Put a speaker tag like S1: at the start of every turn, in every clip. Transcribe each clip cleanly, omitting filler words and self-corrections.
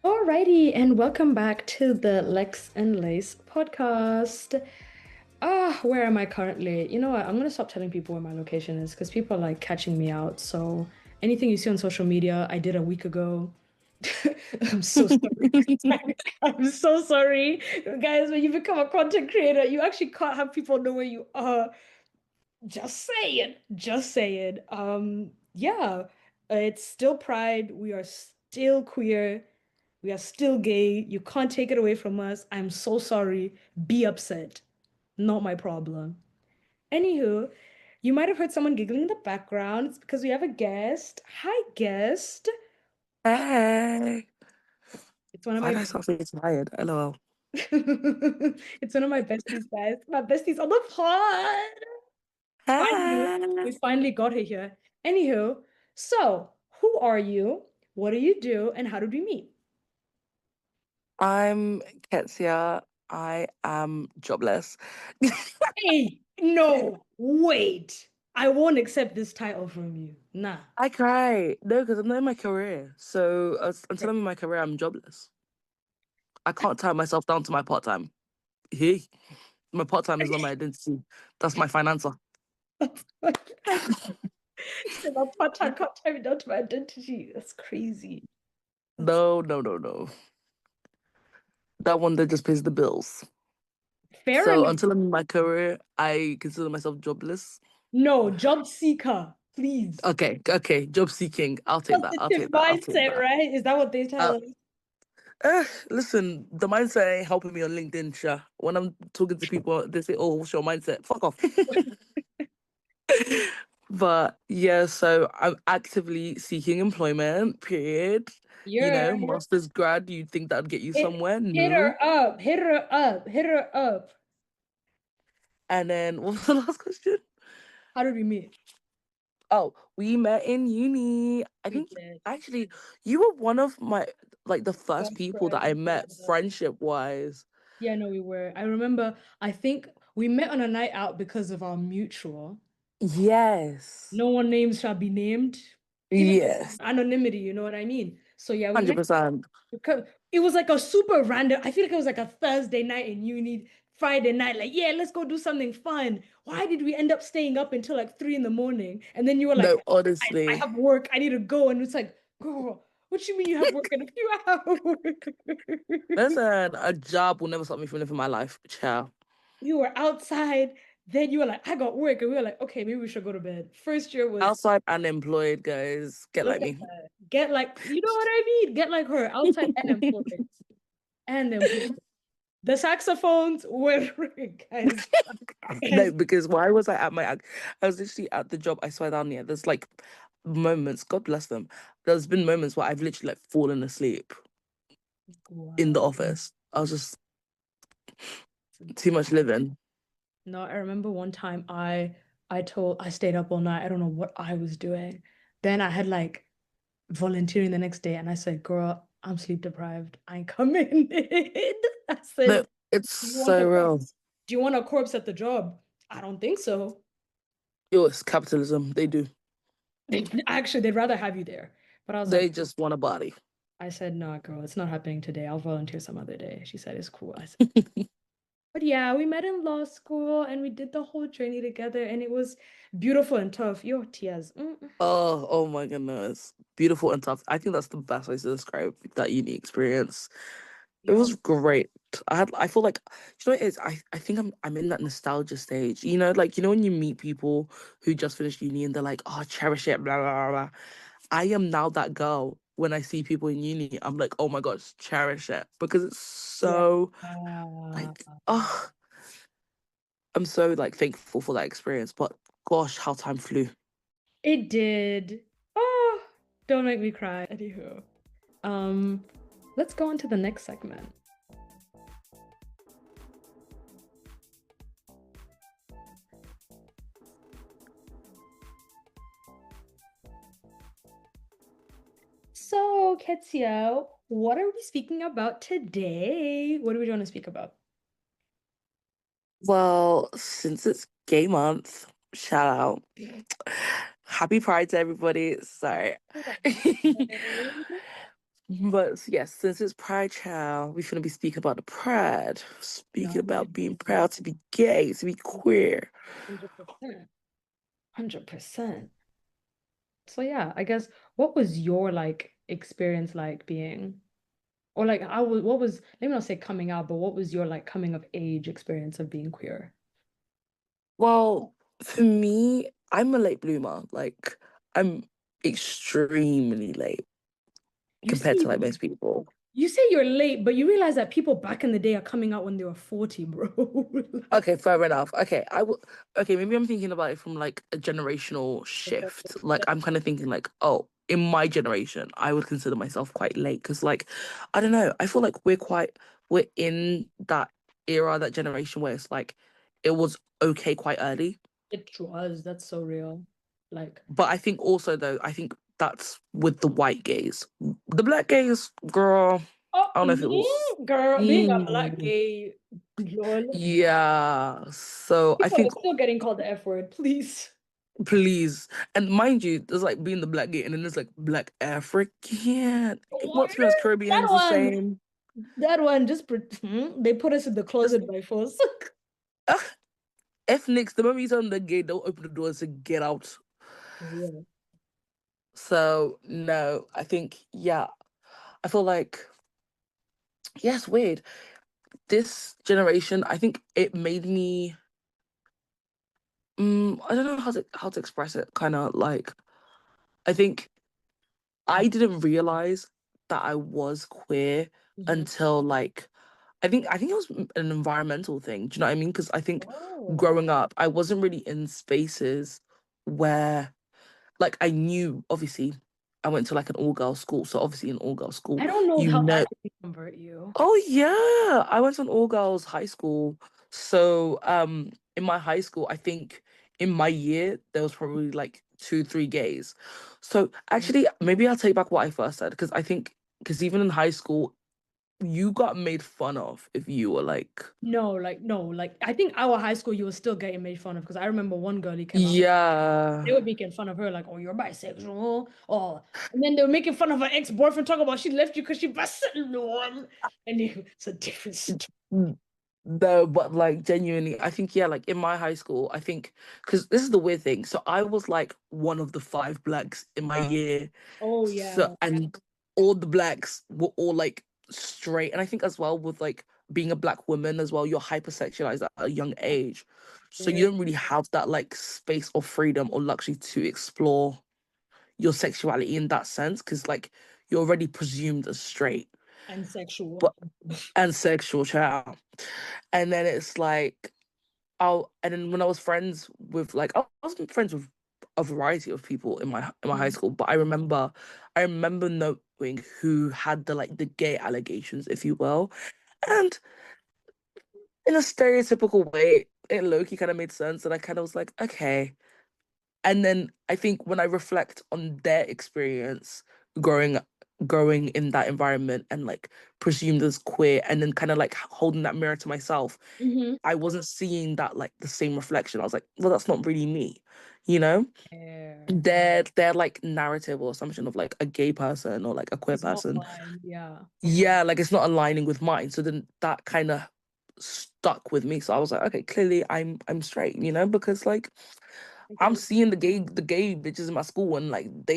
S1: Alrighty, and welcome back to the Lex and Lace podcast. Where am I currently? You know what? I'm gonna stop telling people where my location is because people are like catching me out. So anything you see on social media, I did a week ago. I'm so sorry. I'm so sorry. Guys, when you become a content creator, you actually can't have people know where you are. Just saying. Just saying. Yeah, it's still Pride. We are still queer. We are still gay. You can't take it away from us. I'm so sorry. Be upset. Not my problem. Anywho, you might have heard someone giggling in the background. It's because we have a guest. Hi, guest.
S2: Hey,
S1: It's one of
S2: why
S1: my
S2: do I start feeling tired? LOL.
S1: it's one of my besties, guys. My besties on the pod. Finally, we
S2: Hey,
S1: finally got her here. Anywho, so who are you? What do you do? And how did we meet?
S2: I'm Ketsia. I am jobless.
S1: Hey, no, wait. I won't accept this title from you. Nah.
S2: I cry. No, because I'm not in my career. So until I'm in my career, I'm jobless. I can't tie myself down to my part-time. Hey, my part-time is not my identity. That's my financer.
S1: So my part-time can't tie me down to my identity. That's crazy. That's
S2: No, no, no, no. That one that just pays the bills.
S1: fair
S2: So
S1: enough.
S2: until I'm in my career, I consider myself jobless.
S1: No, job seeker, please.
S2: Okay, okay, job seeking. I'll take that. I'll
S1: Positive
S2: take that. I'll take
S1: mindset,
S2: that.
S1: right? Is that what they
S2: Uh,
S1: tell us?
S2: Listen, the mindset ain't helping me on LinkedIn, Sha. When I'm talking to people, they say, "Oh, what's your mindset?" Fuck off. But yeah, so I'm actively seeking employment, period.
S1: You're
S2: Master's grad, you think that'd get you somewhere?
S1: hit
S2: No.
S1: her up, hit her up, hit her up.
S2: And then what was the last question?
S1: How did we meet?
S2: Oh, we met in uni. I
S1: We
S2: think
S1: did.
S2: actually you were one of my like the first
S1: Best
S2: people that I
S1: friends.
S2: met friendship wise.
S1: Yeah, no, we were. I remember, I think we met on a night out because of our mutual.
S2: Yes.
S1: No one names shall be named. Even
S2: Yes.
S1: anonymity, you know what I mean? So yeah, we met
S2: 100%.
S1: because it was like a super random. I feel like it was like a Thursday night in uni, Friday night, like, yeah, let's go do something fun. Why did we end up staying up until like 3 in the morning? And then you were like,
S2: No,
S1: I
S2: honestly.
S1: have work, I need to go. And it's like, girl, what you mean you have work in a few hours?
S2: Listen, a job will never stop me from living my life. Ciao.
S1: You were outside. Then you were like, I got work. And we were like, okay, maybe we should go to bed. First year was,
S2: Outside unemployed, guys. Get
S1: look
S2: like
S1: at
S2: me.
S1: that. Get like, you know what I mean? Get like her, outside and employed. And employed. The saxophones were, guys,
S2: No,
S1: guys,
S2: because why was I at I was literally at the job. I swear down here. There's like moments, God bless them. There's been moments where I've literally like fallen asleep in the
S1: wow.
S2: office. I was just too much living.
S1: No, I remember one time I stayed up all night. I don't know what I was doing. Then I had like volunteering the next day and I said, girl, I'm sleep deprived. I ain't coming in. I
S2: No,
S1: said,
S2: it's
S1: do you want
S2: so
S1: a
S2: real.
S1: do you want a corpse at the job? I don't think so.
S2: Yo, it's capitalism. They do.
S1: Actually, they'd rather have you there. But I was like,
S2: They just want a body.
S1: I said, no, girl, it's not happening today. I'll volunteer some other day. She said, it's cool. I said, but yeah, we met in law school and we did the whole journey together and it was beautiful and tough. Yo, tears.
S2: Oh, oh my goodness. Beautiful and tough. I think that's the best way to describe that uni experience. It
S1: Yo,
S2: was great. I feel like you know what it is? I think I'm in that nostalgia stage. Like when you meet people who just finished uni and they're like, oh, cherish it, blah blah blah. Blah. I am now that girl when I see people in uni. I'm like, oh my gosh, cherish it. Because it's
S1: yeah.
S2: so like I'm so like thankful for that experience. But gosh, how time flew.
S1: It did. Oh, don't make me cry. Anywho, um, let's go on to the next segment. So, Ketsia, what are we speaking about today? What do we want to speak about?
S2: Well, since it's gay month, shout out. Happy Pride to everybody. Sorry. But yes, since it's Pride Child, we're gonna be speaking about the pride,
S1: Yeah,
S2: speaking about being proud to be gay, to be queer.
S1: 100%. 100%. So yeah, I guess what was your like experience like being, or like I was what was, let me not say coming out, but what was your like coming of age experience of being queer?
S2: Well, for me, I'm a late bloomer. Like, I'm extremely late
S1: You
S2: compared to
S1: say
S2: like most people.
S1: you say you're late, but you realize that people back in the day are coming out when they were 40, bro. Like,
S2: Okay, fair enough. Okay, I will. Okay, maybe I'm thinking about it from like a generational shift. Like, I'm kind of thinking like, oh, in my generation, I would consider myself quite late because, like, I don't know. I feel like we're in that era, that generation where it's like it was okay quite early.
S1: it was, that's so real. Like,
S2: But I think also though, I think that's with the white gays. The black gays, girl,
S1: oh,
S2: I don't know if it was.
S1: girl, being a black
S2: Mm,
S1: gay, lol.
S2: yeah. So I
S1: People are
S2: think
S1: still getting called the F word, please.
S2: please, and mind you, there's like being the black gay, and then there's like black African. Well,
S1: What?
S2: to be honest,
S1: That
S2: Caribbean's the
S1: one,
S2: same.
S1: that one, they put us in the
S2: Just
S1: closet by force.
S2: ugh, ethnics. The moment you tell them they're gay, they'll open the doors to get out.
S1: Yeah.
S2: So no, I think yeah. I feel like yes, weird. This generation, I think it made me. I don't know how to express it. Kind of like I think I didn't realize that I was queer
S1: Mhm.
S2: until like I think it was an environmental thing. Do you know what I mean? Because I think
S1: Oh,
S2: growing up, I wasn't really in spaces where like I knew obviously I went to like an all girl school, so obviously in all girl school,
S1: I don't know
S2: you
S1: how
S2: know.
S1: that did convert you.
S2: Oh yeah, I went to an all girls high school. So in my high school, I think in my year there was probably like two, three gays. So actually maybe I'll take back what I first said because I think because even in high school you got made fun of if you were like
S1: No, like I think our high school you were still getting made fun of because I remember one girl who came out. They
S2: yeah.
S1: were making fun of her, like, oh, you're bisexual. Oh, and then they were making fun of her ex-boyfriend, talking about she left you because she bisexual. And it's a different story.
S2: Mm, no, but like genuinely, I think yeah, like in my high school, I think because this is the weird thing. So I was like one of the five blacks in my year.
S1: Oh
S2: So
S1: yeah.
S2: and all the blacks were all like straight. And I think as well with like being a black woman as well, you're hypersexualized at a young age. So you
S1: Yeah.
S2: don't really have that like space or freedom or luxury to explore your sexuality in that sense, because like you're already presumed as straight.
S1: And sexual.
S2: But and sexual child. And then it's like, oh, and then when I was friends with like, I was friends with a variety of people in my high
S1: Mhm.
S2: school, but I remember knowing who had the gay allegations, if you will, and in a stereotypical way, it low-key kind of made sense, and I kind of was like, okay. And then I think when I reflect on their experience growing growing in that environment and like presumed as queer and then kind of like holding that mirror to myself,
S1: Mhm.
S2: I wasn't seeing that like the same reflection. I was like, well, that's not really me, you know?
S1: Yeah.
S2: Their like narrative or assumption of like a gay person or like a queer
S1: It's not
S2: person,
S1: fine. Yeah.
S2: yeah, like it's not aligning with mine. So then that kind of stuck with me. So I was like, okay, clearly I'm straight, because like
S1: I get
S2: I'm
S1: it.
S2: seeing the gay bitches in my school and like they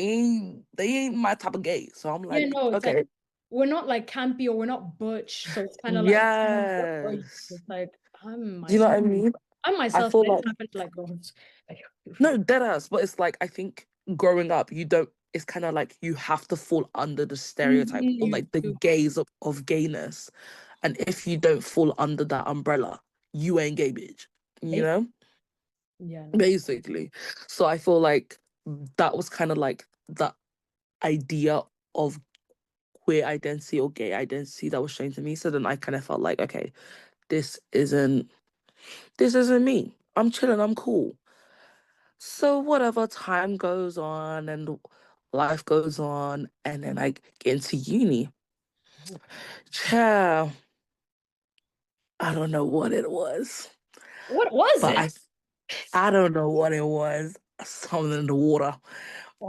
S2: ain't my type of gay. So I'm
S1: Yeah,
S2: like,
S1: no, it's like
S2: okay,
S1: we're not like campy or we're not butch. So it's kind of like, what are you?
S2: yes.
S1: It's like I'm
S2: Do you know
S1: myself.
S2: what I mean?
S1: I'm
S2: I
S1: myself,
S2: feel
S1: but I
S2: like
S1: just happen to like girls. Like,
S2: no, dead ass. But it's like I think growing up, you don't. It's kind of like you have to fall under the stereotype or
S1: you
S2: like the
S1: do.
S2: gaze of gayness, and if you don't fall under that umbrella, you ain't gay, bitch. You know,
S1: Yeah, no.
S2: basically. So I feel like that was kind of like the idea of queer identity or gay identity that was shown to me. So then I kind of felt like, okay, this isn't this isn't me. I'm chilling. I'm cool. So whatever, time goes on and life goes on, and then I get into uni. Child, I don't know what it was,
S1: What was
S2: but
S1: it?
S2: I don't know what it was. Something in the water.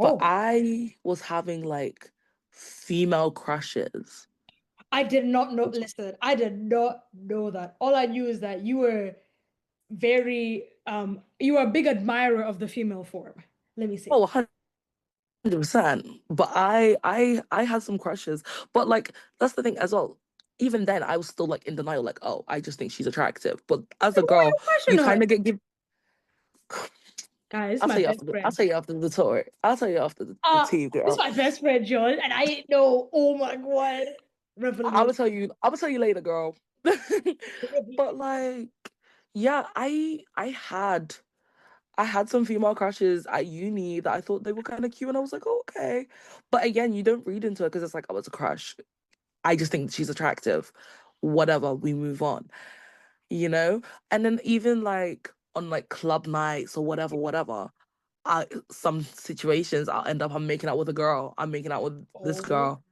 S2: But
S1: Oh,
S2: I was having like
S1: Mm.
S2: female crushes.
S1: I did not know. Listen, I did not know that. All I knew is that you were you are a big admirer of the female form. Let me
S2: Oh,
S1: say.
S2: 100%. But I had some crushes. But like that's the thing as well. Even then, I was still like in denial, like, oh, I just think she's attractive. But as
S1: Who
S2: a
S1: are
S2: girl,
S1: you crushing
S2: you
S1: on?
S2: kind of get give.
S1: Guys,
S2: I'll
S1: my
S2: tell you
S1: best
S2: after the. I'll
S1: friend.
S2: tell you after the tour. I'll tell you after the tea,
S1: This is
S2: girl.
S1: my best friend, John, and I didn't know. Oh my God.
S2: I will
S1: Revelation.
S2: tell you. I will tell you later, girl. But like, yeah, I had some female crushes at uni that I thought they were kind of cute, and I was like, oh, okay. But again, you don't read into it because it's like, oh, it's a crush. I just think she's attractive. Whatever, we move on, you know? And then even like on like club nights or whatever, whatever, some situations I'll end up I'm making out with a girl. I'm making out with this
S1: Oh.
S2: girl.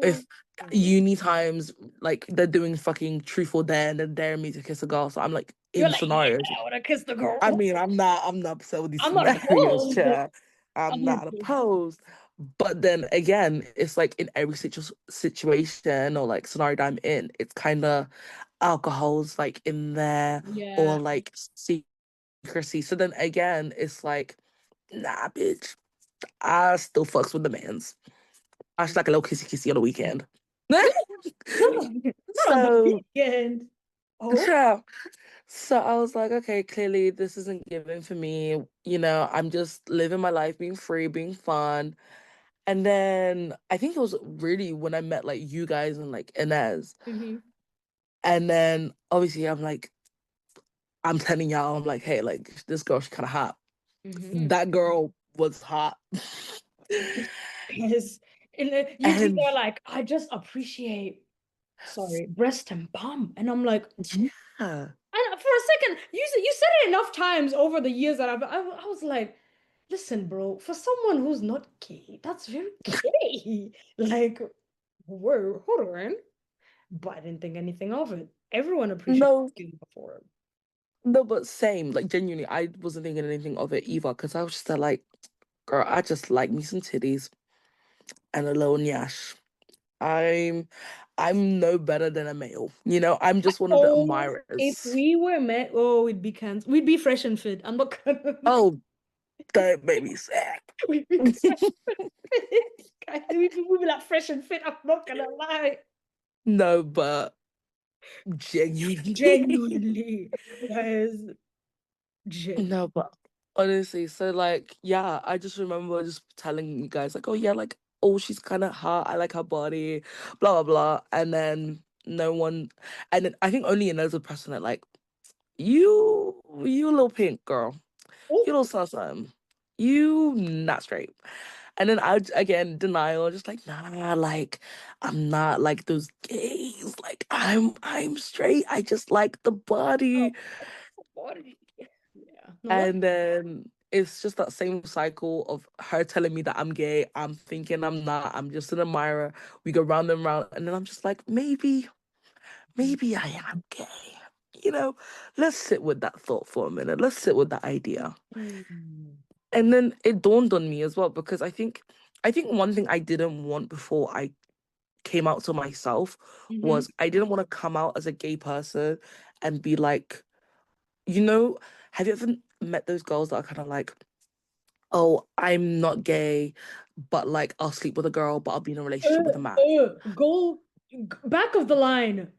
S2: If uni times like they're doing fucking truth or dare and they're daring me to kiss a girl. So I'm like
S1: You're
S2: in
S1: like, yeah,
S2: scenarios.
S1: I want to kiss the
S2: I
S1: girl.
S2: mean, I'm not upset with these
S1: I'm not
S2: scenarios,
S1: opposed.
S2: chair.
S1: I'm
S2: I'm
S1: not
S2: not
S1: opposed.
S2: opposed. But then again, it's like in every situation or like scenario that I'm in, it's kind of alcohol's like in there
S1: Yeah.
S2: or like secrecy. So then again, it's like, nah, bitch, I still fucks with the mans. I just like a little kissy kissy on the weekend.
S1: Not on the
S2: So,
S1: weekend. Oh.
S2: yeah. So I was like, okay, clearly this isn't given for me. I'm just living my life, being free, being fun. And then I think it was really when I met like you guys and like Inez.
S1: Hmm.
S2: And then obviously I'm like, I'm telling y'all, I'm like, hey, like this girl, she's kind of hot.
S1: Hmm.
S2: That girl was hot.
S1: Yes. And you two
S2: And
S1: are like, I just appreciate, sorry, breast and bum. And I'm like,
S2: yeah,
S1: and for a second, you said it enough times over the years that I was like, listen, bro, for someone who's not gay, that's very gay. Like, whoa, hold on. But I didn't think anything of it. Everyone appreciates
S2: no,
S1: skin before.
S2: no, but same. Like genuinely, I wasn't thinking anything of it either because I was just there like, girl, I just like me some titties and a little nyash. I'm I'm no better than a male. I'm just one of the
S1: Oh, if
S2: admirers.
S1: we were met, oh, we'd be fresh and fit. I'm not gonna.
S2: Oh, that made me sad.
S1: We'd be fresh and fit. Guys, we'd be like fresh and fit. I'm not gonna lie.
S2: No, but genuinely.
S1: Genuinely, guys,
S2: No,
S1: genuine.
S2: but honestly, so like, yeah, I just remember just telling you guys, like, oh yeah, like, oh, she's kind of hot. I like her body, blah, blah, blah. And then no one, and then I think only another person that, like, you little pink girl,
S1: Oh,
S2: you little something, you not straight. And then again, denial, just like, nah, like, I'm not like those gays. Like, I'm straight. I just like the body.
S1: body. Yeah. No, that's
S2: And then it's just that same cycle of her telling me that I'm gay. I'm thinking I'm not. I'm just an admirer. We go round and round. And then I'm just like, maybe I am gay. You know, let's sit with that thought for a minute. Let's sit with that idea.
S1: mm-hmm.
S2: And then it dawned on me as well because I think one thing I didn't want before I came out to myself was I didn't want to come out as a gay person and be like, you know, have you ever met those girls that are kind of like, oh, I'm not gay, but like I'll sleep with a girl, but I'll be in a relationship with a man.
S1: Go back of the line.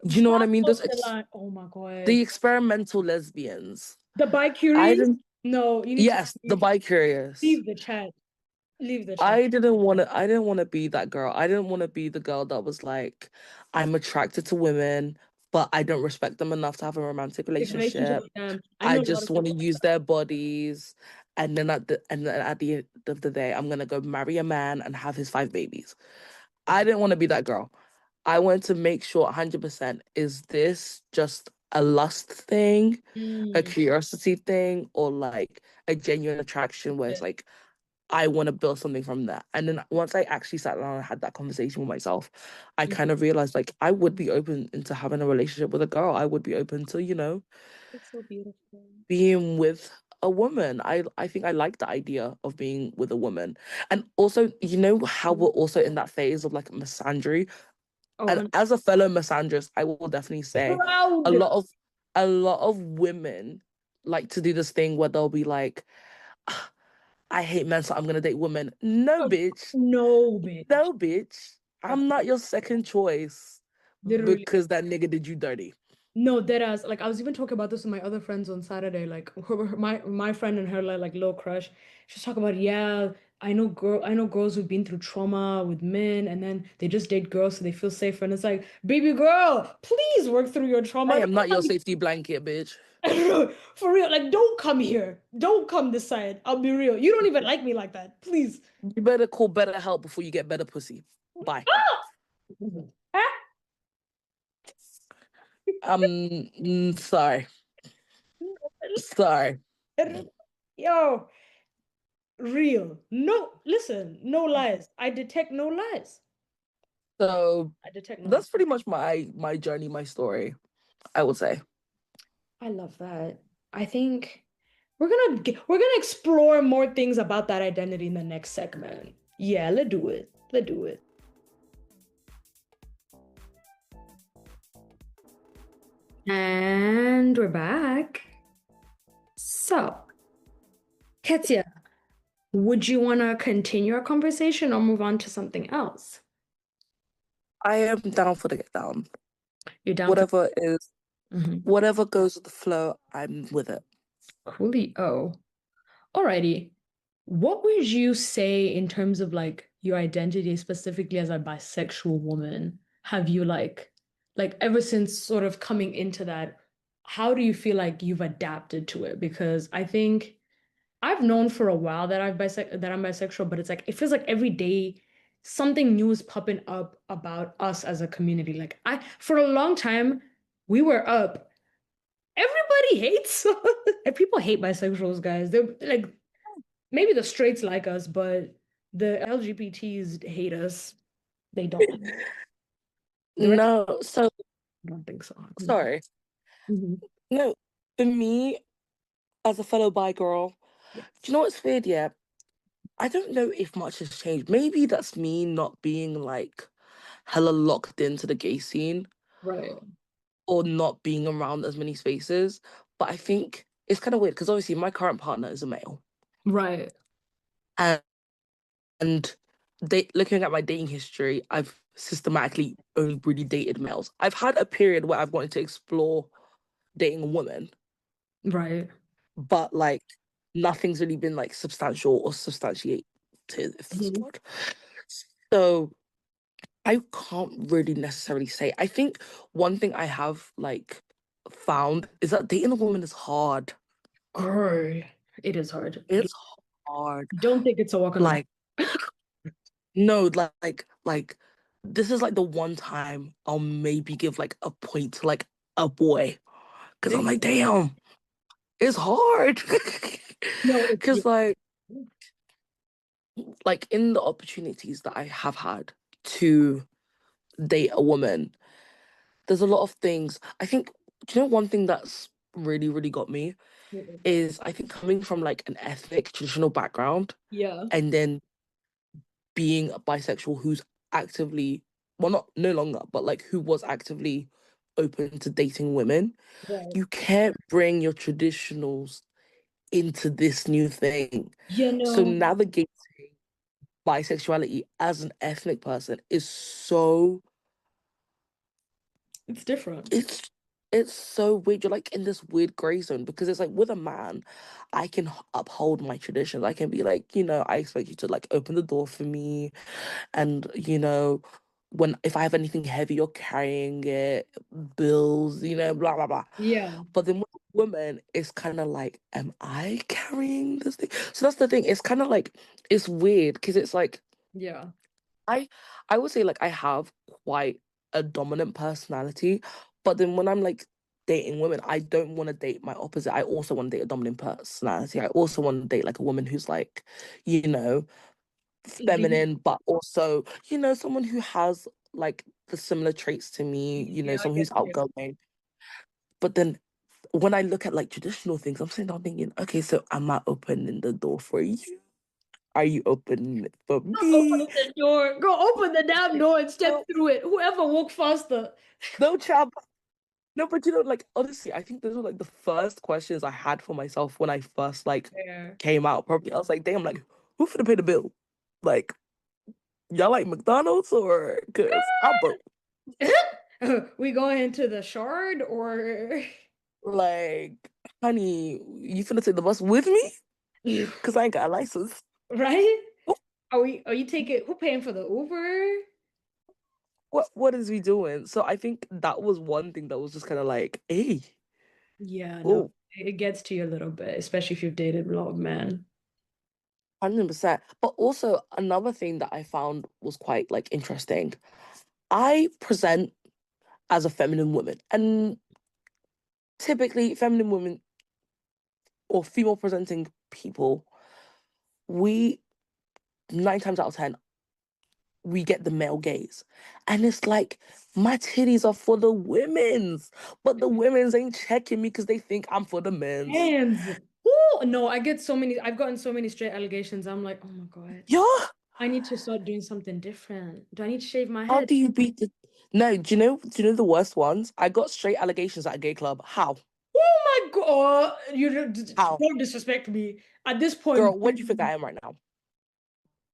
S2: Do you know what I
S1: Back
S2: mean?
S1: of the line. Oh my
S2: The
S1: God.
S2: experimental lesbians.
S1: The
S2: I
S1: bi-curious?
S2: didn't.
S1: No, you need to
S2: Yes, the bi-curious.
S1: leave the chat. Leave the chat.
S2: I didn't want to be that girl. I didn't want to be the girl that was like, I'm attracted to women, but I don't respect them enough to have a romantic
S1: Big relationship
S2: relationship.
S1: with them. I
S2: I
S1: know a lot
S2: just
S1: of
S2: want to
S1: people like
S2: use their bodies, and then at the end of the day, I'm gonna go marry a man and have his 5 babies.
S1: that.
S2: I didn't want to be that girl. I wanted to make sure 100%, is this just a lust thing, a
S1: Mm,
S2: curiosity thing, or like a genuine attraction where
S1: yeah.
S2: it's like I want to build something from that. And then once I actually sat down and had that conversation with myself, I kind
S1: Mhm.
S2: of realized like I would be open into having a relationship with a girl. I would be open to,
S1: It's so beautiful.
S2: being with a woman. I think I like the idea of being with a woman. And also, you know how we're also in that phase of like misandry.
S1: Oh,
S2: And as a fellow misandrist, I will definitely say a
S1: proud.
S2: lot of a lot of women like to do this thing where they'll be like, "Ah, I hate men, so I'm gonna date women." No, bitch.
S1: No, bitch.
S2: No, bitch. I'm not
S1: Absolutely.
S2: your second choice
S1: Literally.
S2: because that nigga did you dirty.
S1: No, dead ass. Like I was even talking about this with my other friends on Saturday. Like my friend and her like little crush. She's talking about, yeah, I know girls who've been through trauma with men and then they just date girls so they feel safer. And it's like, baby girl, please work through your
S2: I
S1: trauma.
S2: am not your
S1: Don't
S2: safety blanket, bitch.
S1: come for real. Like, don't come here. Don't come this side. I'll be real. You don't even like me like that. Please.
S2: You better call better help before you get better pussy. Bye.
S1: Ah! Ah!
S2: Sorry. Sorry.
S1: Yo, real. No, listen, no lies. I detect no lies.
S2: So
S1: I detect no lies.
S2: that's pretty much my journey, my story, I would say.
S1: I love that. I think we're gonna explore more things about that identity in the next segment. Yeah, let's do it. Let's do it. And we're back. So, Ketsia, would you want to continue our conversation or move on to something else?
S2: I am down for the get down.
S1: You're down for.
S2: Whatever is,
S1: Mhm.
S2: whatever goes with the flow, I'm with it.
S1: Coolio. Alrighty. What would you say in terms of like your identity specifically as a bisexual woman? Have you like ever since sort of coming into that, how do you feel like you've adapted to it? Because I think I've known for a while that I'm bisexual, but it's like it feels like every day something new is popping up about us as a community. Like I for a long time we were up. Everybody hates and people hate bisexuals, guys. They're like maybe the straights like us, but the LGBTs hate us. They don't like the rest.
S2: No, so
S1: I don't think so.
S2: sorry.
S1: Mhm.
S2: No, for me, as a fellow bi girl, do you
S1: Yes.
S2: know what's weird? Yeah, I don't know if much has changed. Maybe that's me not being like hella locked into the gay scene
S1: Right.
S2: or not being around as many spaces. But I think it's kind of weird because obviously my current partner is a male.
S1: Right.
S2: And, and looking at my dating history, I've systematically only really dated males. I've had a period where I've wanted to explore dating a woman,
S1: Right.
S2: but like nothing's really been like substantial or substantiated, if that's the
S1: Mhm.
S2: word. So I can't really necessarily say. I think one thing I have like found is that dating a woman is hard.
S1: Girl, it is hard.
S2: It's hard.
S1: Don't think it's a walk in the
S2: Like, no, like this is like the one time I'll maybe give like a point to like a boy. Cause I'm
S1: park.
S2: like, damn, it's hard.
S1: No, it's yeah.
S2: Cause like in the opportunities that I have had to date a woman, there's a lot of things. I think, do you know one thing that's really, really got me is I think coming from like an ethnic traditional background
S1: Yeah.
S2: and then being a bisexual who's actively, well, not no longer, but like who was actively open to dating women,
S1: Right.
S2: you can't bring your traditionals into this new thing.
S1: You
S2: So
S1: know,
S2: navigating bisexuality as an ethnic person is so
S1: it's different.
S2: it's it's so weird. You're like in this weird gray zone because it's like with a man, I can uphold my traditions. I can be like, I expect you to like open the door for me, and when if I have anything heavy, you're carrying it, bills, blah blah blah.
S1: Yeah.
S2: But then with a woman, it's kind of like, am I carrying this thing? So that's the thing. It's kind of like it's weird because it's like
S1: Yeah.
S2: I I would say like I have quite a dominant personality, but then when I'm like dating women, I don't want to date my opposite. I also want to date a dominant personality. I also want to date like a woman who's like, you know,
S1: Lead.
S2: feminine, but also, someone who has like the similar traits to me,
S1: Yeah, I
S2: someone
S1: get
S2: who's
S1: you.
S2: outgoing. But then when I look at like traditional things, I'm sitting down thinking, okay, so am I opening the door for you? Are you opening it for
S1: I'm opening
S2: me?
S1: the door. Go open the damn door and step
S2: No,
S1: through it. Whoever walk faster.
S2: no, chap. No, but like honestly, I think those were like the first questions I had for myself when I first like
S1: Fair.
S2: came out. Probably I was like, damn, like who finna pay the bill? Like y'all like McDonald's or because I'm broke.
S1: We going into the shard or
S2: Like, honey, you finna take the bus with me? Cause I ain't got a license.
S1: right? Are you taking who paying for the Uber?
S2: What is we doing? So I think that was one thing that was just kind of like, hey,
S1: Yeah, no,
S2: oh,
S1: it gets to you a little bit, especially if you've dated a lot of men.
S2: 100%. But also another thing that I found was quite like interesting. I present as a feminine woman, and typically feminine women or female presenting people, we 9 times out of 10 we get the male gaze. And it's like, my titties are for the women's, but the women's ain't checking me because they think I'm for the men's.
S1: Hands. Oh no, I've gotten so many straight allegations. I'm like, oh my God,
S2: Yeah,
S1: I need to start doing something different. Do I need to shave my
S2: how
S1: head?
S2: do you beat the. No, do you know the worst ones? I got straight allegations at a gay club. How?
S1: Oh my God,
S2: How?
S1: don't disrespect me. At this point,
S2: Girl, where do you think I am right now?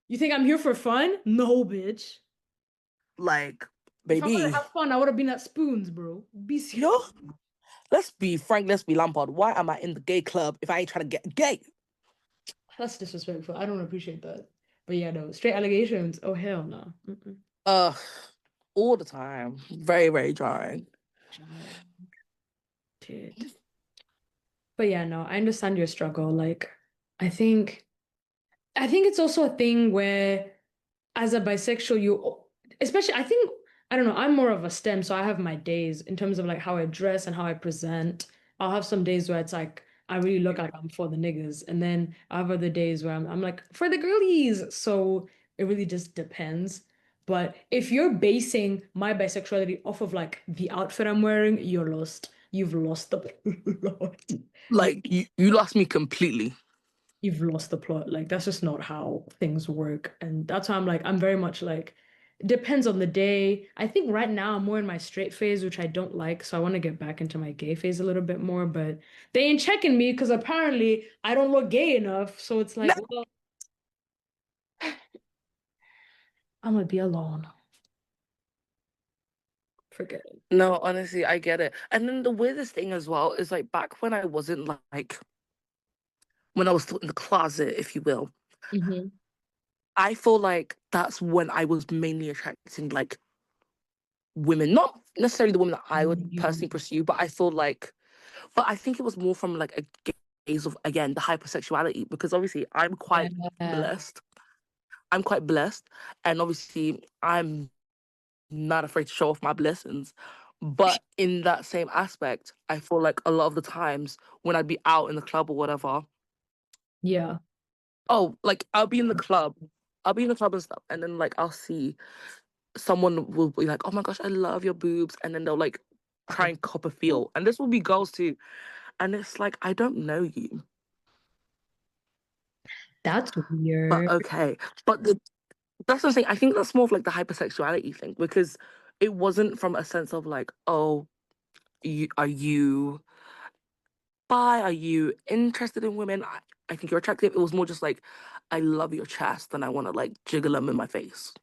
S1: you think I'm here for fun? No, bitch.
S2: Like,
S1: If I wanted to
S2: baby,
S1: have fun, I would have been at Spoons, bro. Be serious.
S2: yo, let's be frank, let's be Lampard. Why am I in the gay club if I ain't trying to get gay?
S1: That's disrespectful. I don't appreciate that. But yeah, no, straight allegations. Oh hell no. Mm-mm.
S2: Ugh, all the time. Very, very dry.
S1: Child, did. But yeah, no, I understand your struggle. Like, I think I think it's also a thing where as a bisexual, especially I think I don't know, I'm more of a STEM, so I have my days in terms of like how I dress and how I present. I'll have some days where it's like I really look like I'm for the niggas, and then I have other days where I'm like for the girlies. So it really just depends. But if you're basing my bisexuality off of like the outfit I'm wearing, you're lost. You've lost the plot. You
S2: Like you lost me completely.
S1: you've lost the plot. Like that's just not how things work. And that's why I'm like, I'm very much like, it depends on the day. I think right now I'm more in my straight phase, which I don't like. So I want to get back into my gay phase a little bit more, but they ain't checking me because apparently I don't look gay enough. So it's
S2: No,
S1: like, well, I'm gonna be alone. Forget it.
S2: no, honestly, I get it. And then the weirdest thing as well is like back when I wasn't like when I was still in the closet, if you will,
S1: Hmm.
S2: I feel like that's when I was mainly attracting like women, not necessarily the women that I would
S1: You,
S2: personally pursue, but I feel like, but I think it was more from like a gaze of again the hypersexuality because obviously I'm quite
S1: yeah,
S2: blessed. I'm quite blessed, and obviously I'm not afraid to show off my blessings. But in that same aspect, I feel like a lot of the times when I'd be out in the club or whatever,
S1: yeah.
S2: oh, like I'll be in the club and stuff, and then like I'll see someone will be like, "Oh my gosh, I love your boobs," and then they'll like try and cop a feel, and this will be girls too, and it's like I don't know you,
S1: That's
S2: but
S1: weird.
S2: okay, but that's what I'm saying. I think that's more of like the hypersexuality thing because it wasn't from a sense of like, oh, are you bi? Are you interested in women? I think you're attractive. It was more just like, I love your chest and I want to like jiggle them in my face.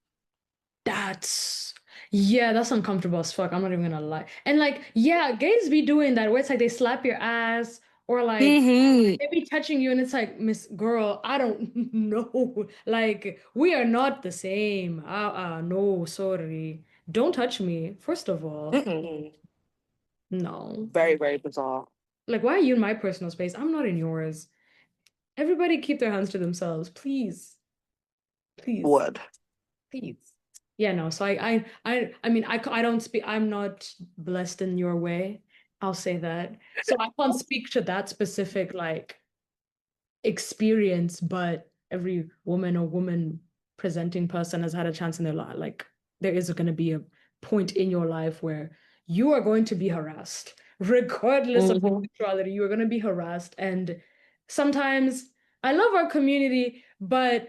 S1: That's yeah, that's uncomfortable as fuck. I'm not even gonna lie. And like, yeah, gays be doing that where it's like they slap your ass or like
S2: Hmm.
S1: they be touching you and it's like, Miss Girl, I don't know. Like, we are not the same. No, sorry. Don't touch me, first of all.
S2: Mm-mm.
S1: No.
S2: Very, very bizarre.
S1: Like, why are you in my personal space? I'm not in yours. Everybody keep their hands to themselves, please. Please.
S2: Word.
S1: Please. Yeah, no. So I mean, I don't speak. I'm not blessed in your way. I'll say that. So I can't speak to that specific like experience, but every woman or woman presenting person has had a chance in their life. Like there is going to be a point in your life where you are going to be harassed, regardless of your
S2: Mhm.
S1: sexuality, you are going to be harassed. And sometimes I love our community, but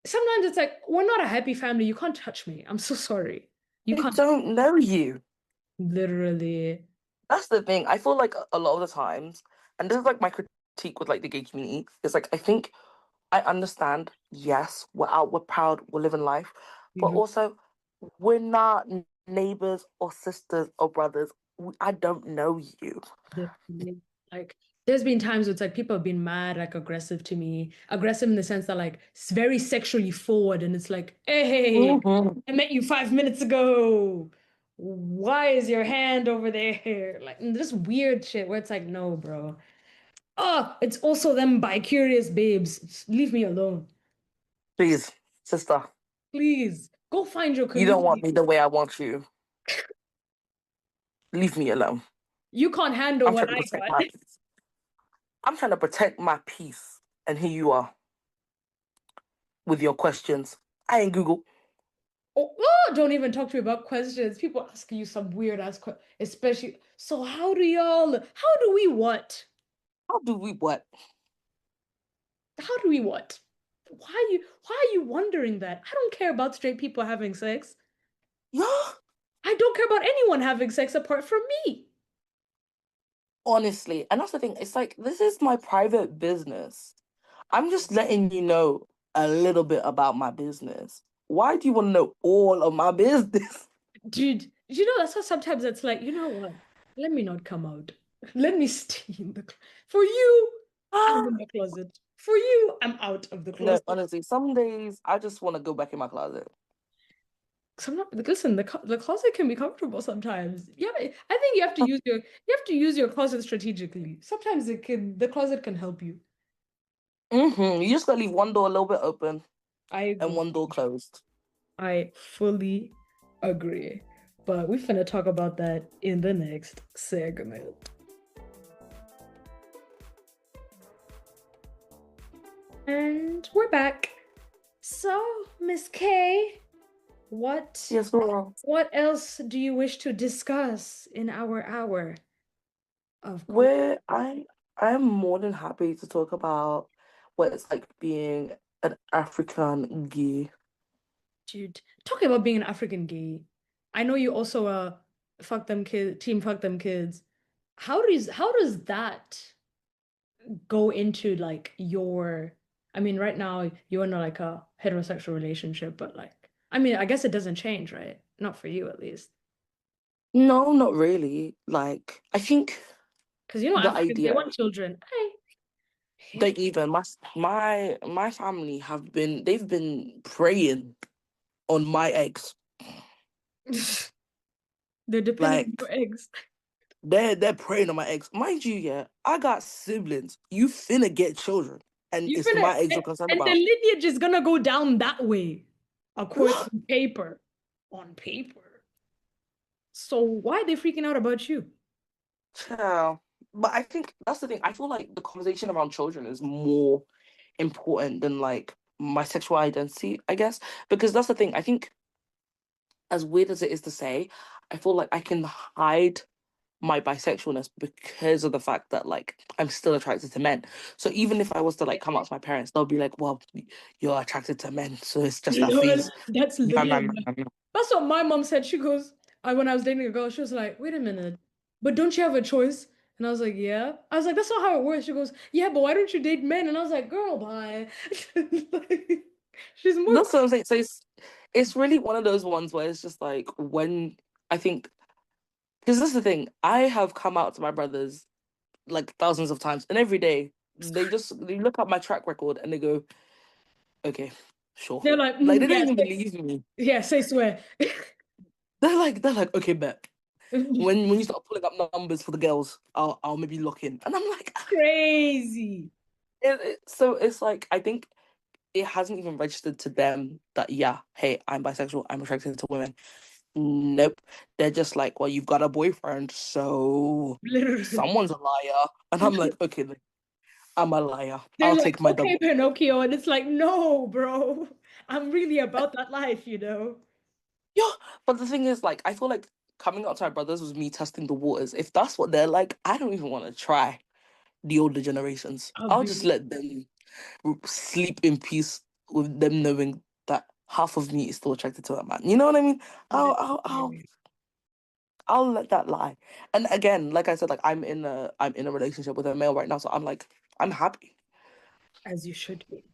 S1: sometimes it's like, we're not a happy family. You can't touch me. I'm so sorry. You
S2: They
S1: can't
S2: don't know you.
S1: literally.
S2: That's the thing. I feel like a lot of the times, and this is like my critique with like the gay community, is like I think I understand, yes, we're out, we're proud, we're living life, but
S1: Mhm.
S2: also we're not neighbors or sisters or brothers. I don't know you.
S1: Definitely. Like, there's been times where it's like people have been mad, like aggressive to me. Aggressive in the sense that like it's very sexually forward, and it's like, hey,
S2: Mhm.
S1: I met you 5 minutes ago. Why is your hand over there? Like this weird shit where it's like, no, bro. Oh, it's also them bi-curious babes. Leave me alone.
S2: Please, sister,
S1: Please go find your
S2: you don't want
S1: community.
S2: me the way I want you. Leave me alone.
S1: You can't handle
S2: I'm
S1: what
S2: trying to
S1: I
S2: protect
S1: got.
S2: my peace. I'm trying to protect my peace. And here you are with your questions. I ain't Google.
S1: Oh, oh, don't even talk to me about questions. People ask you some weird ass questions, especially. So how do we what?
S2: How do we what?
S1: How do we what? Why are you wondering that? I don't care about straight people having sex.
S2: Yeah,
S1: I don't care about anyone having sex apart from me.
S2: honestly. And that's the thing. It's like, this is my private business. I'm just letting you know a little bit about my business. Why do you want to know all of my business?
S1: Dude, you know, that's how sometimes it's like, you know what? Let me not come out. Let me stay in the for you, I'm in
S2: Ah,
S1: the closet. For you, I'm out of the
S2: no,
S1: closet.
S2: honestly, some days I just want to go back in my closet.
S1: I'm not, like, listen, the closet can be comfortable sometimes. Yeah, I think you have to use your closet strategically. Sometimes the closet can help you.
S2: You just gotta leave one door a little bit open
S1: I
S2: and
S1: agree.
S2: one door closed.
S1: I fully agree. But we're gonna talk about that in the next segment. And we're back. So, Miss K, what
S2: Yes, girl.
S1: what else do you wish to discuss in our hour of cool?
S2: Where I'm more than happy to talk about what it's like being an African gay.
S1: Dude, talking about being an African gay, I know you also fuck them kids. How does that go into like your I mean right now you're in like a heterosexual relationship, but like I mean I guess it doesn't change, right? Not for you at least.
S2: No, not really. Like, I think
S1: Because you know
S2: the
S1: Africans, they
S2: idea
S1: want children. Hey.
S2: that even my family they've been preying on my eggs.
S1: They're depending on your
S2: Like,
S1: eggs.
S2: they're preying on my eggs. Mind you, yeah, I got siblings. You finna get children, and
S1: You're
S2: it's
S1: gonna
S2: my eggs
S1: and,
S2: you're concerned
S1: and the
S2: about.
S1: lineage is gonna go down that way, according to paper. On paper. So why are they freaking out about you?
S2: Yeah. But I think that's the thing. I feel like the conversation around children is more important than like my sexual identity, I guess. Because that's the thing. I think as weird as it is to say, I feel like I can hide my bisexualness because of the fact that like I'm still attracted to men. So even if I was to like come out to my parents, they'll be like, "Well, you're attracted to men, so it's just a
S1: Lol,
S2: phase."
S1: that's
S2: Nah, nah,
S1: literally
S2: nah, nah, nah.
S1: that's what my mom said. She goes, when I was dating a girl, she was like, wait a minute, but don't you have a choice? And I was like, yeah. I was like, that's not how it works. She goes, yeah, but why don't you date men? And I was like, girl, bye. Like, she's more
S2: That's what I'm saying. So it's really one of those ones where it's just like when I think because this is the thing, I have come out to my brothers like thousands of times, and every day they look at my track record and they go, "Okay, sure."
S1: they're like,
S2: Like they don't
S1: yeah,
S2: even believe me.
S1: yeah, say swear.
S2: They're like, "Okay, bet." When you start pulling up numbers for the girls, I'll maybe lock in, and I'm like,
S1: Crazy.
S2: so it's like I think it hasn't even registered to them that yeah, hey, I'm bisexual, I'm attracted to women. Nope, they're just like, well, you've got a boyfriend, so
S1: Literally.
S2: someone's a liar, and I'm like, okay, then, I'm a liar.
S1: They're
S2: I'll
S1: like,
S2: take my
S1: okay,
S2: double.
S1: Pinocchio. And it's like, no, bro. I'm really about that life, you know?
S2: Yeah, but the thing is, like, I feel like coming out to my brothers was me testing the waters. If that's what they're like, I don't even want to try the older generations.
S1: I'll
S2: I'll
S1: be
S2: just
S1: real.
S2: let them sleep in peace with them knowing that half of me is still attracted to that man. You know what I mean?
S1: I'll be
S2: I'll I'll I'll
S1: real.
S2: I'll let that lie. And again, like I said, like I'm in a relationship with a male right now, so I'm like I'm happy.
S1: As you should be.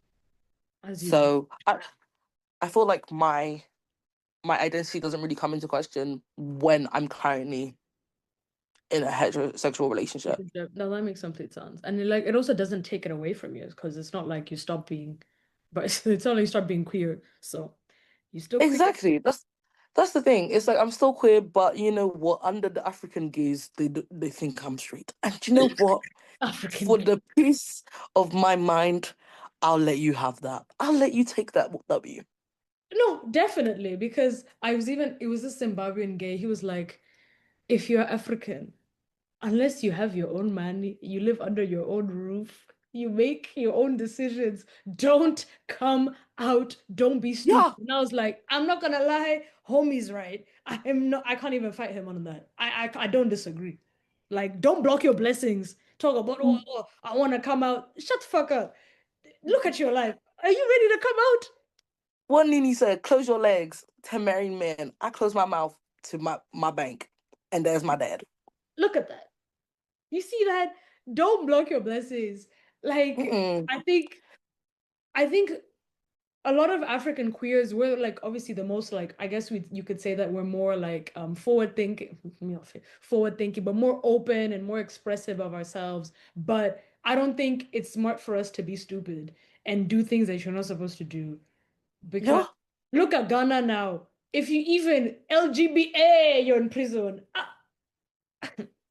S1: As you should.
S2: So I feel like my identity doesn't really come into question when I'm currently in a heterosexual relationship.
S1: No, that makes complete sense. And it also doesn't take it away from you because it's not like you stop being, but it's not like you stop being queer. So you still queer.
S2: Exactly. That's the thing. It's like I'm still queer, but you know what? Under the African gaze, they think I'm straight. And you know what?
S1: African.
S2: For the peace of my mind, I'll let you have that. I'll let you take that W.
S1: No, definitely. Because it was a Zimbabwean gay. He was like, if you're African, unless you have your own money, you live under your own roof, you make your own decisions, don't come out, don't be stupid.
S2: Yeah.
S1: And I was like, I'm not gonna lie, homie's right. I can't even fight him on that. I don't disagree. Like, don't block your blessings. Talk about, oh, I want to come out. Shut the fuck up. Look at your life. Are you ready to come out?
S2: One Nini said, close your legs to married men. I close my mouth to my bank. And there's my dad.
S1: Look at that. You see that? Don't block your blessings. Like,
S2: Mm-mm.
S1: I think I think a lot of African queers, we're like obviously the most like I guess you could say that we're more like forward thinking, forward thinking, but more open and more expressive of ourselves. But I don't think it's smart for us to be stupid and do things that you're not supposed to do. Because
S2: Yeah.
S1: look at Ghana now. If you even LGBT, you're in prison. Ah,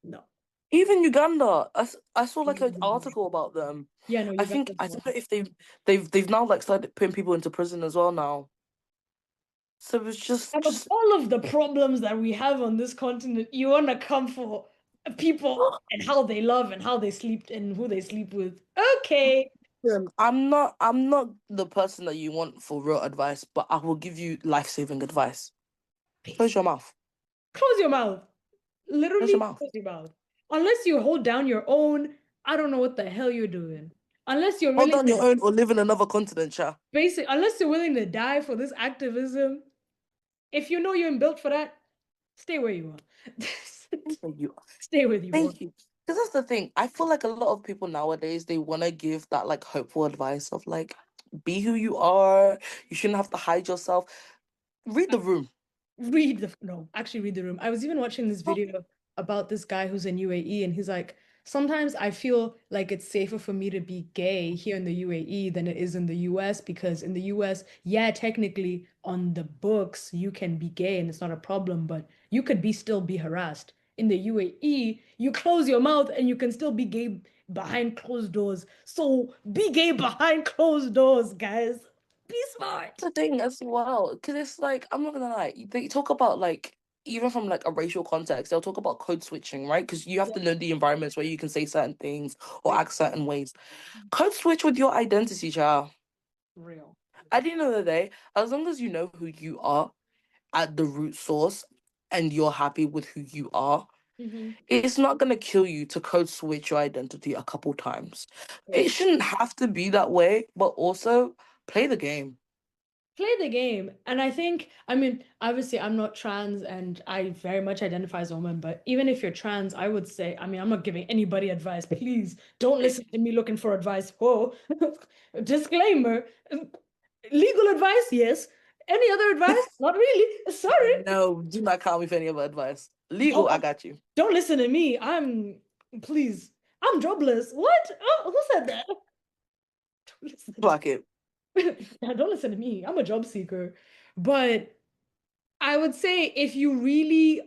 S1: no.
S2: Even Uganda, I saw like an article about them.
S1: Yeah, no,
S2: I
S1: you got
S2: think
S1: as
S2: I
S1: well.
S2: don't know if they've now like started putting people into prison as well now. So it's just
S1: Out of
S2: just
S1: all of the problems that we have on this continent, you want to come for people and how they love and how they sleep and who they sleep with. Okay,
S2: listen, I'm not the person that you want for real advice, but I will give you life-saving advice. Close
S1: please
S2: your mouth.
S1: close your mouth.
S2: Close your
S1: Literally
S2: mouth.
S1: close your mouth. Unless you hold down your own, I don't know what the hell you're doing. Unless you're
S2: Hold
S1: willing
S2: on
S1: to
S2: your own or live in another continent, Sha.
S1: unless you're willing to die for this activism, if you know you're built for that, stay where you are.
S2: Thank you.
S1: Stay where you are.
S2: Thank you. Because that's the thing. I feel like a lot of people nowadays they want to give that like hopeful advice of like be who you are. You shouldn't have to hide yourself. Read the room.
S1: Read the no, actually read the room. I was even watching this
S2: Oh,
S1: video about this guy who's in UAE, and he's like, sometimes I feel like it's safer for me to be gay here in the UAE than it is in the US because in the US, yeah, technically on the books you can be gay and it's not a problem, but you could be still be harassed. In the UAE, you close your mouth and you can still be gay behind closed doors. So be gay behind closed doors, guys. Be smart.
S2: the thing as well. Because it's like I'm not gonna lie. They talk about like even from like a racial context, they'll talk about code switching, right? Because you have
S1: Yeah,
S2: to know the environments where you can say certain things or
S1: real,
S2: act certain ways. Code switch with your identity, child.
S1: real.
S2: At the end of the day, as long as you know who you are at the root source and you're happy with who you are,
S1: Mhm.
S2: it's not going to kill you to code switch your identity a couple times. It
S1: Real.
S2: shouldn't have to be that way, but also play the game.
S1: Play the game. And I think, I mean, obviously, I'm not trans and I very much identify as a woman, but even if you're trans, I would say, I mean, I'm not giving anybody advice. Please don't listen to me looking for advice. Whoa. Disclaimer. Legal advice, yes. Any other advice? Not really. Sorry.
S2: No, do not call me for any other advice. Legal, I
S1: Don't
S2: got you.
S1: don't listen to me. Please. I'm jobless. What? Oh, who said that? Don't listen to
S2: Block it.
S1: don't listen to me. I'm a job seeker. But I would say if you really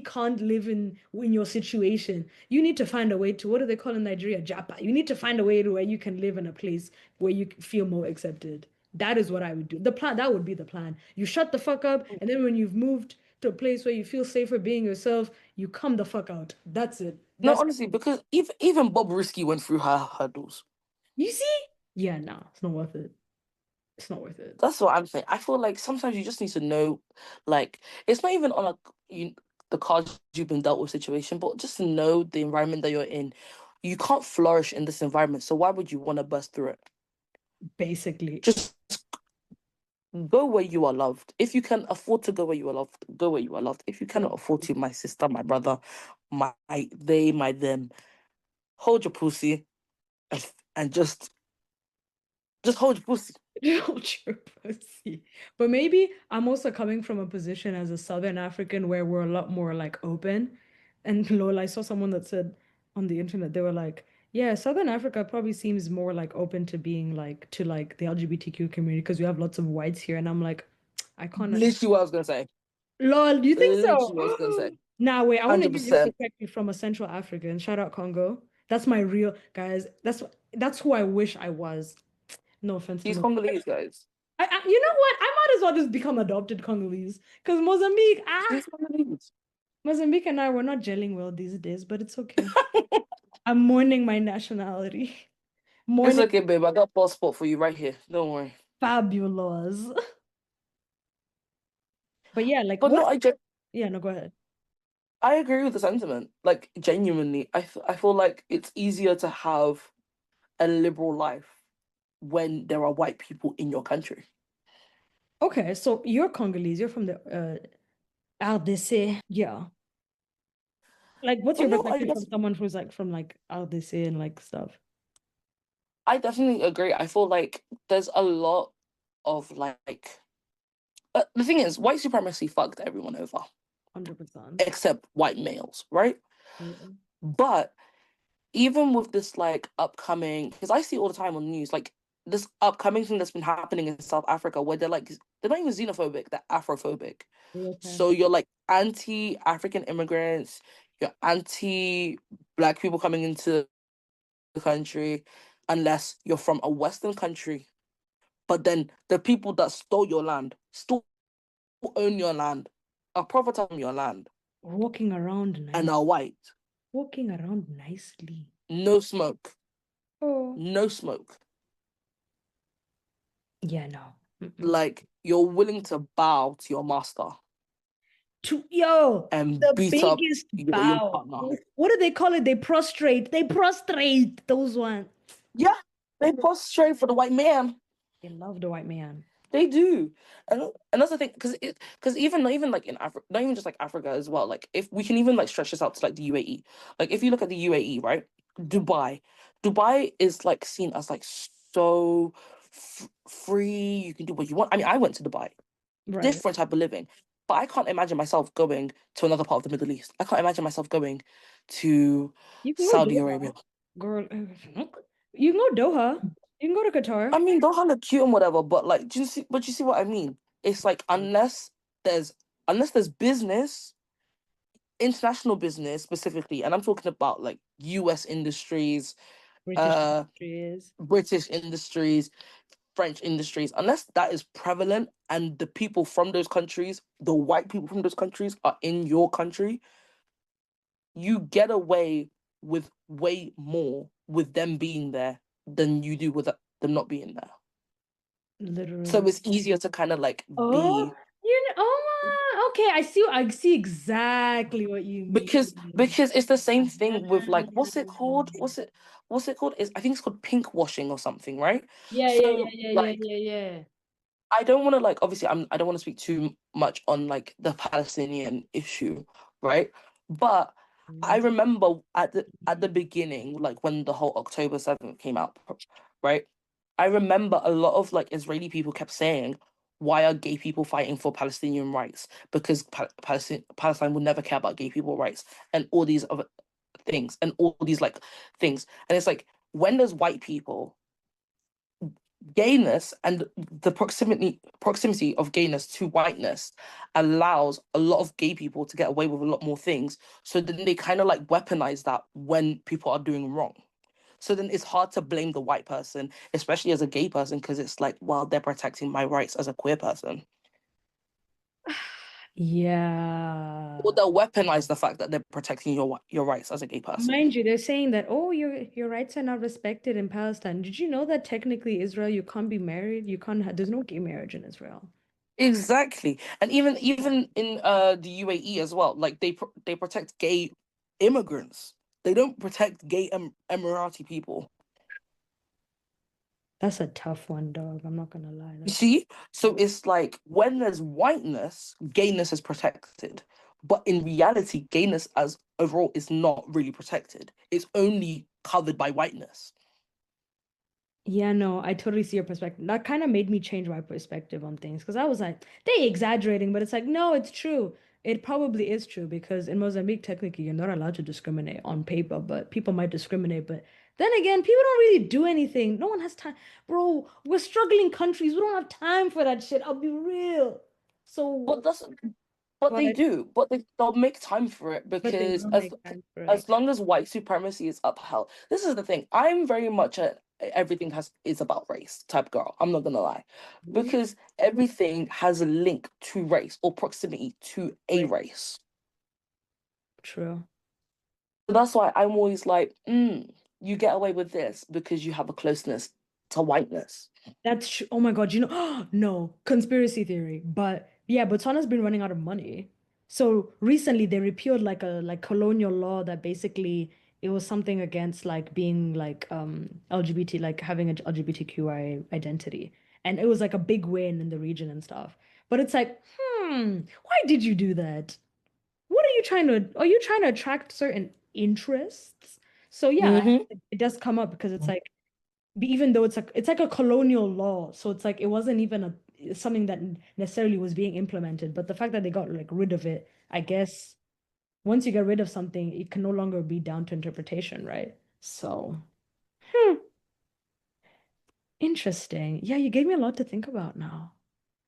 S1: can't live in your situation, you need to find a way to what do they call in Nigeria? Japa. You need to find a way to where you can live in a place where you feel more accepted. That is what I would do. That would be the plan. You shut the fuck up, and then when you've moved to a place where you feel safer being yourself, you come the fuck out. That's it.
S2: No,
S1: That's
S2: honestly, because even Bob Risky went through her hurdles.
S1: you see? Yeah, nah, it's not worth it. It's not worth it.
S2: That's what I'm saying. I feel like sometimes you just need to know, like, it's not even on a the cards you've been dealt with situation, but just know the environment that you're in. You can't flourish in this environment, so why would you want to burst through it?
S1: Basically.
S2: Just go where you are loved. If you can afford to go where you are loved, go where you are loved. If you cannot afford to, my sister, my brother, my they, my them, hold your pussy and just hold your pussy.
S1: True pussy. But maybe I'm also coming from a position as a Southern African where we're a lot more like open. And lol, I saw someone that said on the internet, they were like, yeah, Southern Africa probably seems more like open to being like to like the LGBTQ community because we have lots of whites here. And I'm like, I can't.
S2: Literally what I was gonna say.
S1: Lol, do you think
S2: Literally
S1: so?
S2: what I was gonna say.
S1: Nah, wait, I want to hear your
S2: 100%.
S1: perspective from a Central African. Shout out Congo. That's my real guys. That's who I wish I was. No offense to
S2: He's
S1: Mozambique.
S2: Congolese, guys.
S1: You know what? I might as well just become adopted Congolese because
S2: He's Congolese.
S1: Mozambique and I were not gelling well these days, but it's okay. I'm mourning my nationality.
S2: It's
S1: Mourning
S2: okay, babe. I got passport for you right here. Don't worry.
S1: fabulous. But yeah, like
S2: But
S1: what?
S2: no,
S1: Yeah, no, go ahead.
S2: I agree with the sentiment. Like genuinely, I feel like it's easier to have a liberal life when there are white people in your country.
S1: Okay, so you're Congolese. You're from the RDC. Yeah. Like, what's
S2: But
S1: your
S2: no,
S1: perspective from someone who's like from like RDC and like stuff?
S2: I definitely agree. I feel like there's a lot of like the thing is, white supremacy fucked everyone over
S1: 100%.
S2: except white males, right?
S1: Yeah.
S2: But even with this like upcoming, because I see all the time on the news, like this upcoming thing that's been happening in South Africa where they're not even xenophobic, they're Afrophobic.
S1: Okay.
S2: So you're like anti-African immigrants, you're anti-black people coming into the country unless you're from a Western country. But then the people that stole your land still own your land, are profit on your land,
S1: Walking around
S2: and
S1: nice.
S2: are white.
S1: Walking around nicely.
S2: No smoke.
S1: Oh.
S2: No smoke.
S1: Yeah, no. Mm-mm.
S2: Like you're willing to bow to your master
S1: Yo,
S2: and
S1: the
S2: beat up
S1: biggest
S2: your
S1: bow.
S2: partner.
S1: What do they call it? They prostrate. They prostrate. Those ones.
S2: Yeah, they prostrate for the white man.
S1: They love the white man.
S2: They do, and that's the thing, because even not even like in Africa, not even just like Africa as well. Like if we can even like stretch this out to like the UAE. Like if you look at the UAE, right? Dubai is like seen as like so free. You can do what you want. I mean, I went to Dubai,
S1: Right.
S2: different type of living, but I can't imagine myself going to another part of the Middle East. I can't imagine myself going to
S1: You can go
S2: Saudi
S1: Doha.
S2: Arabia.
S1: Girl, you can go Doha. You can go to Qatar.
S2: I mean, they'll look cute and whatever, but like, do you see? But you see what I mean? It's like there's unless there's business, international business specifically, and I'm talking about like U.S. industries,
S1: British
S2: uh,
S1: industries.
S2: British industries, French industries. Unless that is prevalent, and the people from those countries, the white people from those countries, are in your country, you get away with way more with them being there than you do with them not being there. So
S1: Literally.
S2: it's easier to kind of like
S1: Oh,
S2: be
S1: okay. I see exactly what you mean.
S2: because it's the same thing with like what's it called? What's it called? Is I think it's called pink washing or something, right?
S1: Yeah, yeah, yeah,
S2: So
S1: yeah, yeah,
S2: like
S1: yeah, yeah.
S2: I don't want to like obviously I don't want to speak too much on like the Palestinian issue, right? But I remember at the beginning, like when the whole October 7th came out, right? I remember a lot of like Israeli people kept saying, why are gay people fighting for Palestinian rights? Because Palestine will never care about gay people rights and all these other things and all these like things. And it's like when there's white people gayness and the proximity of gayness to whiteness allows a lot of gay people to get away with a lot more things. So then they kind of like weaponize that when people are doing wrong. So then it's hard to blame the white person, especially as a gay person, because it's like, well, they're protecting my rights as a queer person. Or
S1: Yeah.
S2: they'll weaponize the fact that they're protecting your rights as a gay person.
S1: Mind you, they're saying that, oh, your rights are not respected in Palestine. Did you know that technically Israel, you can't be married? You can't there's no gay marriage in Israel.
S2: Exactly. And even in the UAE as well, like they protect gay immigrants. They don't protect gay Emirati people.
S1: That's a tough one, dog. I'm not gonna lie.
S2: You
S1: That's
S2: see? So it's like when there's whiteness, gayness is protected. But in reality, gayness as overall is not really protected. It's only covered by whiteness.
S1: Yeah, no, I totally see your perspective. That kind of made me change my perspective on things because I was like, they exaggerating, but it's like, no, it's true. It probably is true because in Mozambique, technically, you're not allowed to discriminate on paper, but people might discriminate. But then again, people don't really do anything. No one has time. Bro, we're struggling countries. We don't have time for that shit. I'll be real. So,
S2: But that's But
S1: but
S2: they do. They'll make time for it
S1: but they
S2: because
S1: will make time for it.
S2: as long as white supremacy is upheld. This is the thing. I'm very much a everything has is about race type girl. I'm not gonna lie.
S1: Mhm.
S2: Because everything has a link to race or proximity to a
S1: Right.
S2: race.
S1: True.
S2: So that's why I'm always like, you get away with this because you have a closeness to whiteness.
S1: That's true. Oh my God, no, conspiracy theory. But yeah, Botswana's been running out of money. So recently they repealed like a like colonial law that basically it was something against like being like LGBT, like having an LGBTQI identity. And it was like a big win in the region and stuff. But it's like, why did you do that? What are you trying to attract certain interests? So yeah,
S2: Hmm.
S1: it does come up because it's like even though it's like a colonial law, so it's like it wasn't even a something that necessarily was being implemented, but the fact that they got like rid of it, I guess once you get rid of something, it can no longer be down to interpretation, right? So, hmm, interesting. Yeah, you gave me a lot to think about now.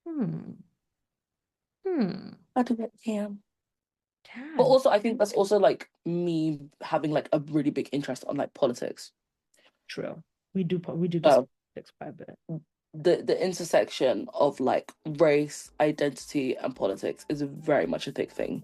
S1: Hmm. Hmm.
S2: I do it, yeah. But
S1: Damn.
S2: also, I think that's also like me having like a really big interest on like politics.
S1: True. We do discuss
S2: Um,
S1: politics quite a bit.
S2: the intersection of like race, identity, and politics is very much a thick thing.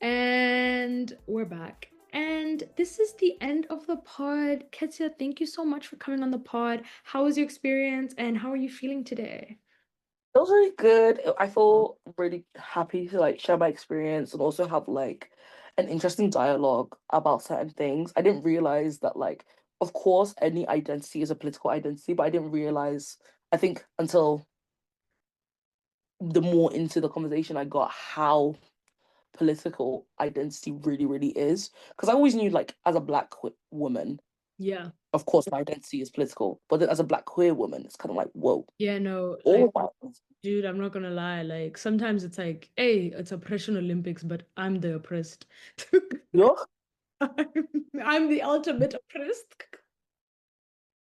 S1: And we're back. And this is the end of the pod. Ketsia, thank you so much for coming on the pod. How was your experience and how are you feeling today?
S2: It was really good. I feel really happy to like share my experience and also have like an interesting dialogue about certain things. I didn't realize that like, of course, any identity is a political identity, but I didn't realize, I think until the more into the conversation I got how political identity really, really is. Because I always knew, like, as a black woman,
S1: Yeah.
S2: of course, my identity is political. But then as a black queer woman, it's kind of like, whoa,
S1: Yeah, no,
S2: all
S1: like,
S2: of my
S1: dude, I'm not gonna lie. Like, sometimes it's like, hey, it's oppression Olympics, but I'm the oppressed.
S2: yeah.
S1: I'm the ultimate oppressed.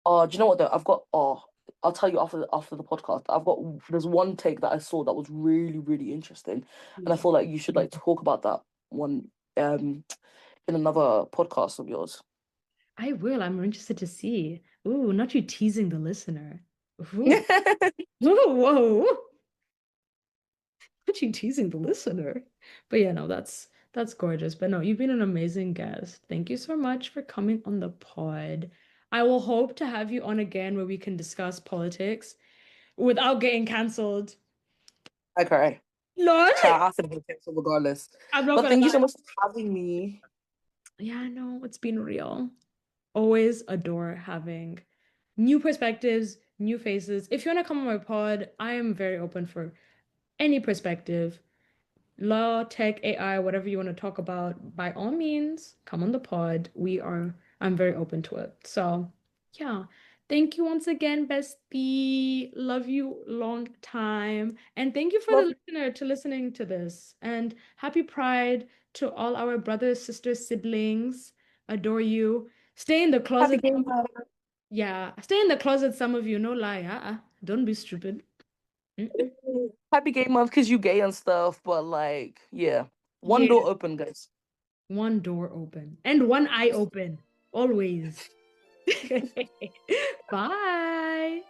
S2: Do you know what though? I'll tell you after the podcast. There's one take that I saw that was really, really interesting. And I
S1: Yeah.
S2: feel like you should like talk about that one in another podcast of yours.
S1: I will. I'm interested to see. Ooh, not you teasing the listener. Ooh. Whoa, whoa. Not you teasing the listener. But yeah, no, that's gorgeous. But no, you've been an amazing guest. Thank you so much for coming on the pod. I will hope to have you on again where we can discuss politics without getting canceled.
S2: Okay.
S1: Lol.
S2: Chat, I think it's regardless.
S1: I'm not
S2: But
S1: gonna
S2: thank you so
S1: lie.
S2: much for having me.
S1: Yeah, no, it's been real. Always adore having new perspectives, new faces. If you want to come on my pod, I am very open for any perspective. Law, tech, AI, whatever you want to talk about, by all means, come on the pod. I'm very open to it. So, yeah. Thank you once again, Bestie. Love you long time. And thank you for
S2: Love
S1: the
S2: you.
S1: listener to listening to this. And happy Pride to all our brothers, sisters, siblings. Adore you. Stay in the
S2: Happy
S1: closet.
S2: game.
S1: Yeah, stay in the closet, some of you. No lie. Don't be stupid. Mm-mm.
S2: Happy gay month because you gay and stuff, but like, yeah. One
S1: Yeah.
S2: door open, guys.
S1: One door open and one eye open. Always. Bye.